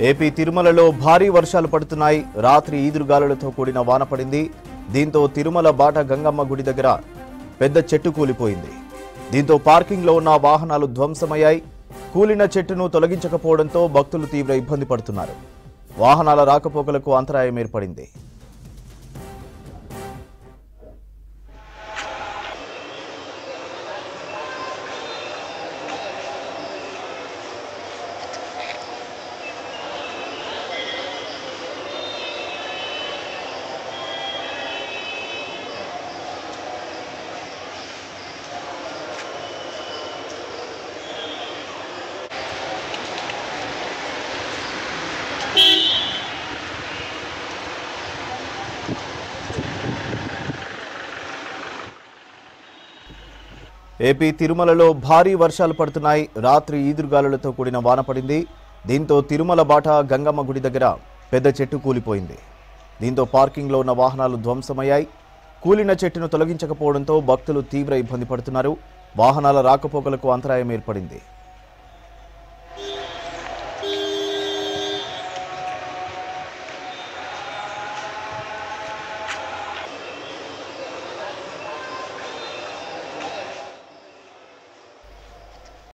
AP తిరుమలలో భారీ వర్షాలు పడుతున్నాయి. రాత్రి ఈదురుగాలులతో కూడిన వాన పడింది. దీంతో తిరుమల బాట గంగమ్మ గుడి దగ్గర పెద్ద చెట్టు కూలిపోయింది. దీంతో పార్కింగ్లో ఉన్న వాహనాలు ధ్వంసమయ్యాయి. కూలిన చెట్టును తొలగించకపోవడంతో భక్తులు తీవ్ర ఇబ్బంది పడుతున్నారు. వాహనాల రాకపోకలకు అంతరాయం ఏర్పడింది. ఏపీ తిరుమలలో భారీ వర్షాలు పడుతున్నాయి. రాత్రి ఈదురుగాలులతో కూడిన వాన పడింది. దీంతో తిరుమల బాట గంగమ్మ గుడి దగ్గర పెద్ద చెట్టు కూలిపోయింది. దీంతో పార్కింగ్లో ఉన్న వాహనాలు ధ్వంసమయ్యాయి. కూలిన చెట్టును తొలగించకపోవడంతో భక్తులు తీవ్ర ఇబ్బంది పడుతున్నారు. వాహనాల రాకపోకలకు అంతరాయం ఏర్పడింది.